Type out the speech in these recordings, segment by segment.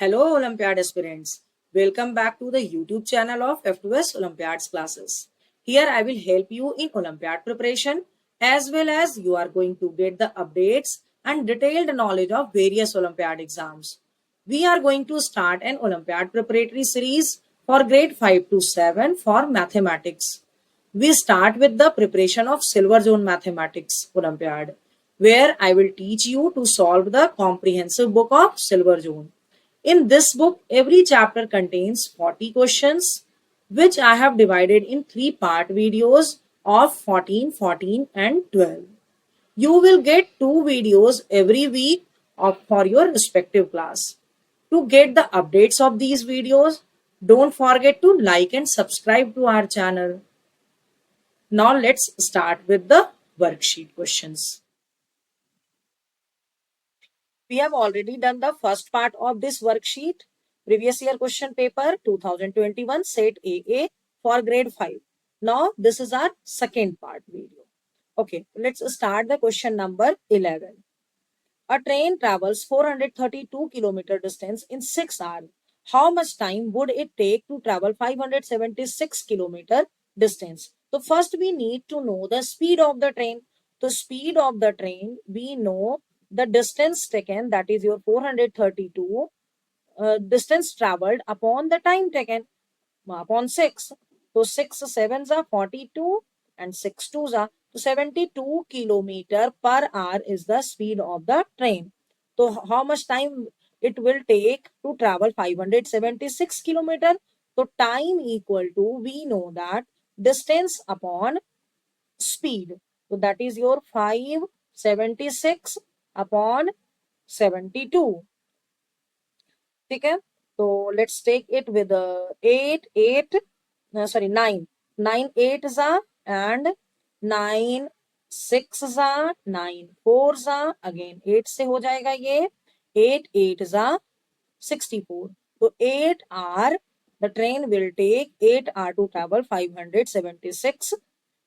Hello Olympiad aspirants. Welcome back to the YouTube channel of F2S Olympiads classes. Here I will help you in Olympiad preparation as well as you are going to get the updates and detailed knowledge of various Olympiad exams. We are going to start an Olympiad preparatory series for grade 5 to 7 for mathematics. We start with the preparation of Silver Zone Mathematics Olympiad, where I will teach you to solve the comprehensive book of Silver Zone. In this book, every chapter contains 40 questions, which I have divided in three-part videos of 14, 14, and 12. You will get two videos every week for your respective class. To get the updates of these videos, don't forget to like and subscribe to our channel. Now let's start with the worksheet questions. We have already done the first part of this worksheet, previous year question paper 2021 set AA for grade 5. Now this is our second part video. Okay, let's start the question number 11. A train travels 432 kilometer distance in 6 hours. How much time would it take to travel 576 kilometer distance? So first we need to know the speed of the train. The speed of the train, we know the distance taken, that is your 432 distance traveled upon the time taken upon 6. So 6 sevens are 42 and 6 twos are 72 kilometer per hour is the speed of the train. So how much time it will take to travel 576 kilometer? So time equal to, we know that distance upon speed. So that is your 576 upon 72. Okay? So let's take it with 9 9 8s are and 9 6s are 9 4s are again 8 से हो जाएगा ये 8 8s are 64. So 8 hour the train will take 8 hour to travel 576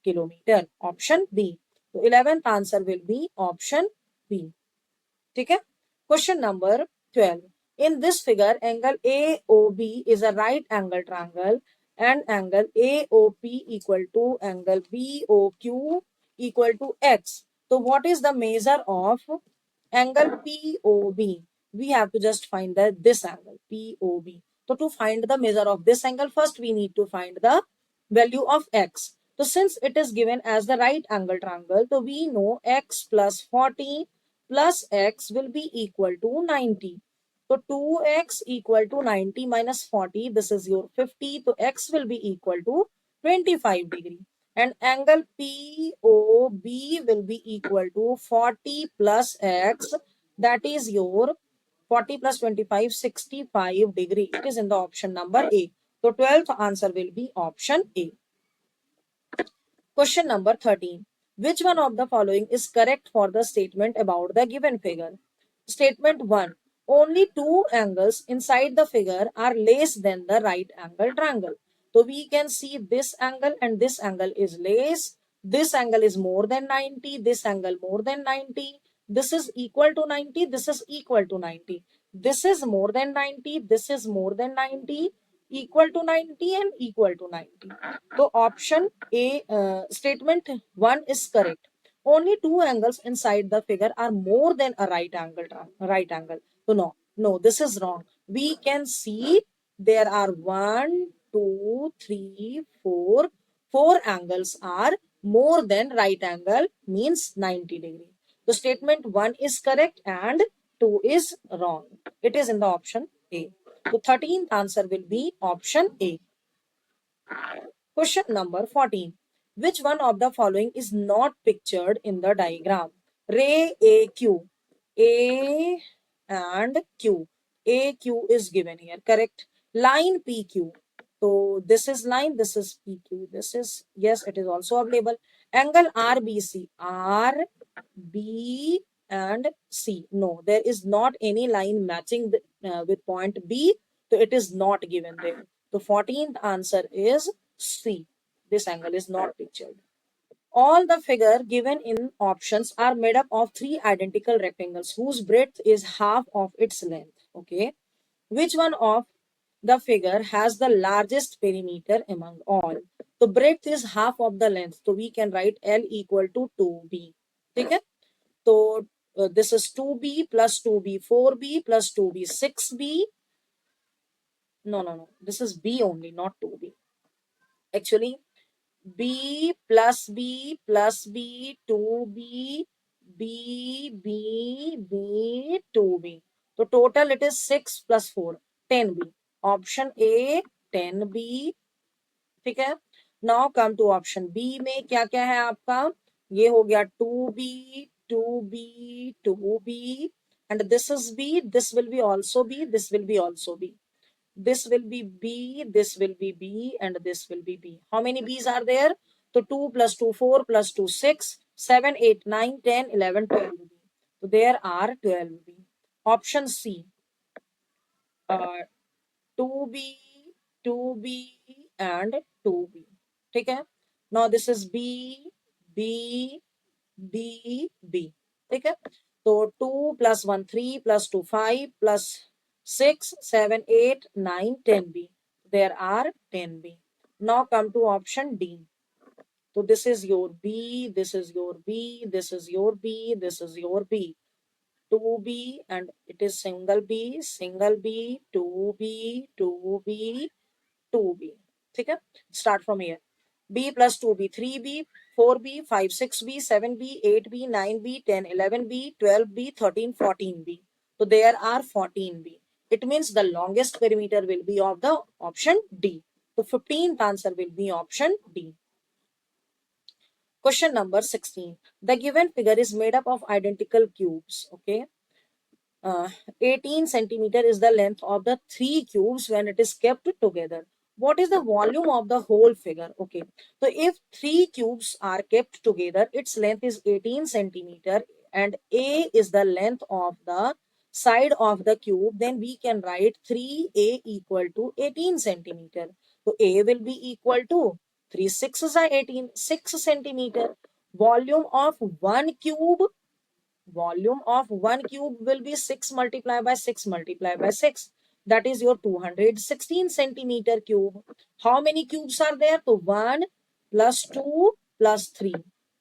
kilometer. Option B. So 11th answer will be option B. ठीक है? Question number 12. In this figure, angle AOB is a right angle triangle and angle AOP equal to angle BOQ equal to X. So what is the measure of angle POB? We have to just find this angle POB. So to find the measure of this angle, first we need to find the value of X. So since it is given as the right angle triangle, so we know X plus 40 plus X will be equal to 90. So 2x equal to 90 minus 40, this is your 50. So x will be equal to 25 degree. And angle POB will be equal to 40 plus x, that is your 40 plus 25, 65 degree. It is in the option number A. So 12th answer will be option A. Question number 13. Which one of the following is correct for the statement about the given figure? Statement 1. Only two angles inside the figure are less than the right angle triangle. So we can see this angle and this angle is less. This angle is more than 90. This angle more than 90. This is equal to 90. This is equal to 90. This is more than 90. This is more than 90. Equal to 90 and equal to 90. So option A, statement 1 is correct. Only two angles inside the figure are more than a right angle. Right angle. So no, this is wrong. We can see there are 1, 2, 3, 4. Four angles are more than right angle, means 90 degree. So statement 1 is correct and 2 is wrong. It is in the option A. The 13th answer will be option A. Question number 14. Which one of the following is not pictured in the diagram? Ray AQ. A and Q. AQ is given here, correct? Line PQ. So this is line, this is PQ. This is, yes, it is also available. Angle RBC. R, B and C. No, there is not any line matching with point B. So it is not given there. The 14th answer is C. This angle is not pictured. All the figure given in options are made up of three identical rectangles whose breadth is half of its length. Okay. Which one of the figure has the largest perimeter among all? The breadth is half of the length, so we can write L equal to 2b. Okay? So this is 2b plus 2b, 4b plus 2b, 6b. No. This is b only, not 2b. Actually, b plus b plus b, 2b, b, 2b. So total it is 6 plus 4, 10b. Option A 10b. ठीक है. Now come to option B में क्या क्या है आपका. ये हो गया 2b, 2b, 2b, and this is b. This will be also b. This will be also b. This will be B, this will be B, and this will be B. How many B's are there? So 2 plus 2, 4 plus 2, 6, 7, 8, 9, 10, 11, 12 B. So there are 12 B. Option C, uh, 2B, 2B, and 2B. Okay? Now this is B, B, B, B. Okay? So 2 plus 1, 3 plus 2, 5 plus 6, 7, 8, 9, 10B. There are 10B. Now come to option D. So this is your B, this is your B, this is your B, this is your B. 2B, and it is single B, 2B, 2B, 2B. ठीक है? Start from here. B plus 2B, 3B, 4B, 5, 6B, 7B, 8B, 9B, 10, 11B, 12B, 13, 14B. So there are 14B. It means the longest perimeter will be of the option D. So 15th answer will be option D. Question number 16. The given figure is made up of identical cubes. Okay. 18 centimeter is the length of the three cubes when it is kept together. What is the volume of the whole figure? Okay, so if three cubes are kept together, its length is 18 centimeter and A is the length of the side of the cube, then we can write 3A equal to 18 centimeter. So A will be equal to 3 6s are 18, 6 centimeter. Volume of one cube will be 6 multiplied by 6 multiplied by 6. That is your 216 centimeter cube. How many cubes are there? So 1 plus 2 plus 3.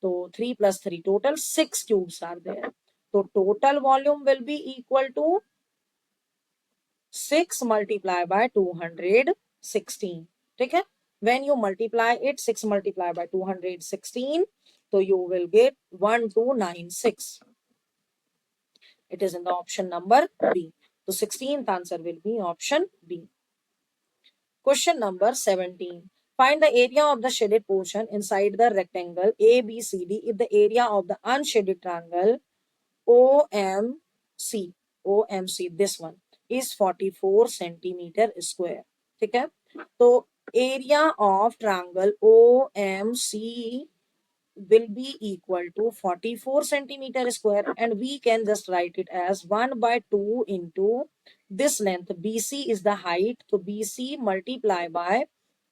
So 3 plus 3, total 6 cubes are there. So total volume will be equal to 6 multiplied by 216. Okay? When you multiply it, 6 multiplied by 216, so you will get 1296. It is in the option number B. So 16th answer will be option B. Question number 17. Find the area of the shaded portion inside the rectangle ABCD if the area of the unshaded triangle OMC, this one, is 44 centimeter square. Okay? So area of triangle OMC will be equal to 44 centimeter square, and we can just write it as 1 by 2 into this length. BC is the height, so BC multiply by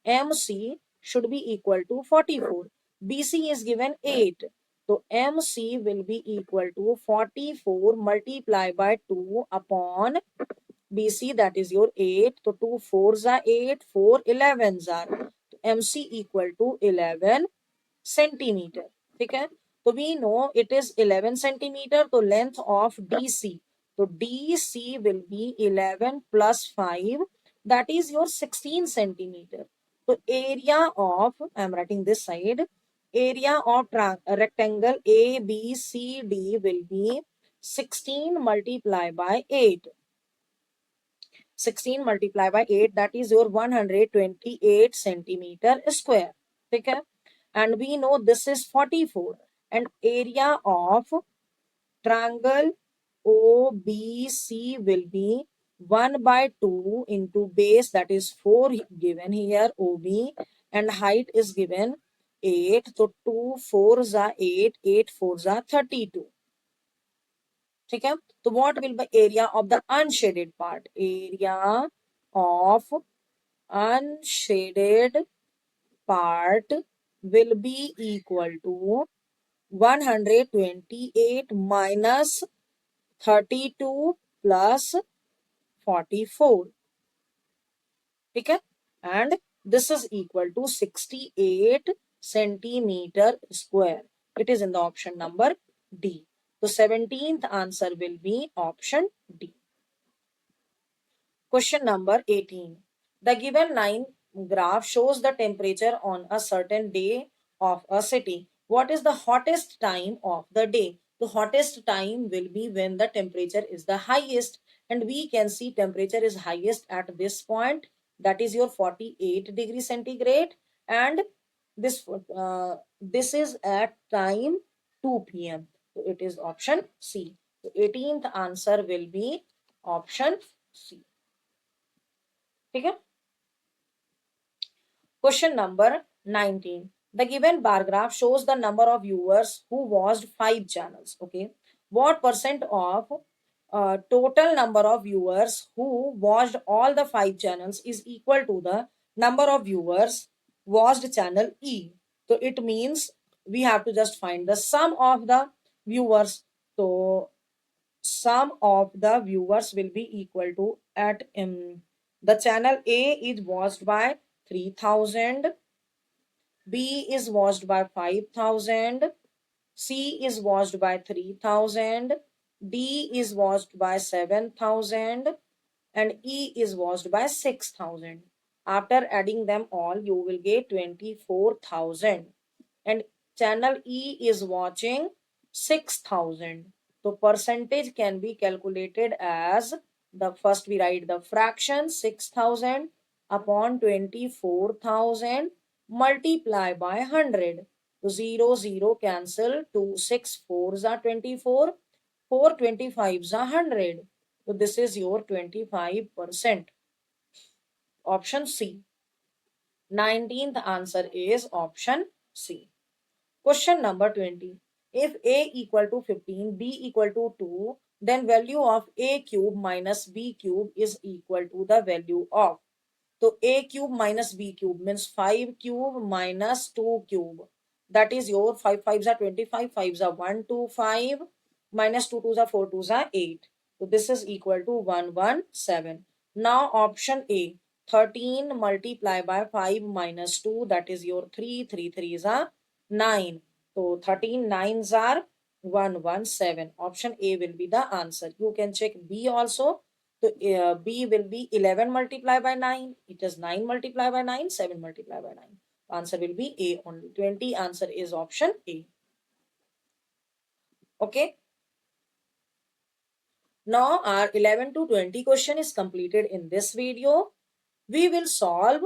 MC should be equal to 44. BC is given 8, so MC will be equal to 44 multiply by 2 upon BC, that is your 8. So 2 4s are 8, 4 11s are. MC equal to 11 centimeter. ठीक है, तो we know it is 11 centimeter. तो length of DC, so DC will be 11 plus 5, that is your 16 centimeter. So area of, I am writing this side, area of rectangle ABCD will be 16 multiplied by 8. 16 multiplied by 8, that is your 128 centimeter square. ठीक है, and we know this is 44, and area of triangle OBC will be 1 by 2 into base, that is 4 given here OB, and height is given 8. So 2 4s are 8, 8 4s are 32. ठीक है, तो what will be area of the unshaded part? Area of unshaded part will be equal to 128 minus 32 plus 44. ठीक है, and this is equal to 68 centimeter square. It is in the option number D. The 17th answer will be option D. Question number 18. The given line graph shows the temperature on a certain day of a city. What is the hottest time of the day? The hottest time will be when the temperature is the highest, and we can see temperature is highest at this point, that is your 48 degree centigrade, and this is at time 2 p.m. So it is option C. So 18th answer will be option C. ठीक है. Question number 19. The given bar graph shows the number of viewers who watched 5 channels. Okay. What percent of total number of viewers who watched all the 5 channels is equal to the number of viewers watched channel E? So it means we have to just find the sum of the viewers. So sum of the viewers will be equal to at the channel A is watched by 3000, B is watched by 5000, C is watched by 3000, D is watched by 7000, and E is watched by 6000. After adding them all, you will get 24,000. And channel E is watching 6000. So percentage can be calculated as the first we write the fraction 6000 upon 24,000 multiply by 100. So 0 0 cancel, 2 6 4s are 24, 4 25s are 100. So this is your 25%. Option C. 19th answer is option C. Question number 20. If A equal to 15, B equal to 2, then value of A cube minus B cube is equal to the value of. So A cube minus B cube means 5 cube minus 2 cube. That is your 5 5s are 25, 5s are 1 2 5, minus 2 2s are 4 2s are 8. So this is equal to 117. Now option A, 13 multiply by 5 minus 2, that is your 3, 3 3s are 9. So 13 9s are 117. Option A will be the answer. You can check B also. So B will be 11 multiplied by 9. It is 9 multiplied by 9, 7 multiplied by 9. Answer will be A only. 20 answer is option A. Okay. Now our 11 to 20 question is completed in this video. We will solve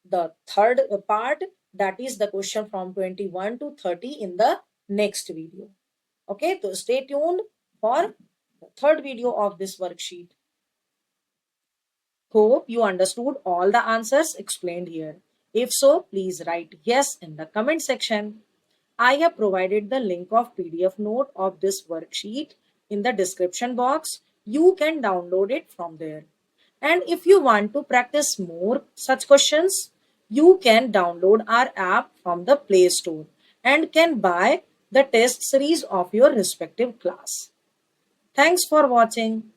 the third part, that is the question from 21 to 30 in the next video. Okay, so stay tuned for the third video of this worksheet. Hope you understood all the answers explained here. If so, please write yes in the comment section. I have provided the link of PDF note of this worksheet in the description box. You can download it from there. And if you want to practice more such questions, you can download our app from the Play Store and can buy the test series of your respective class. Thanks for watching.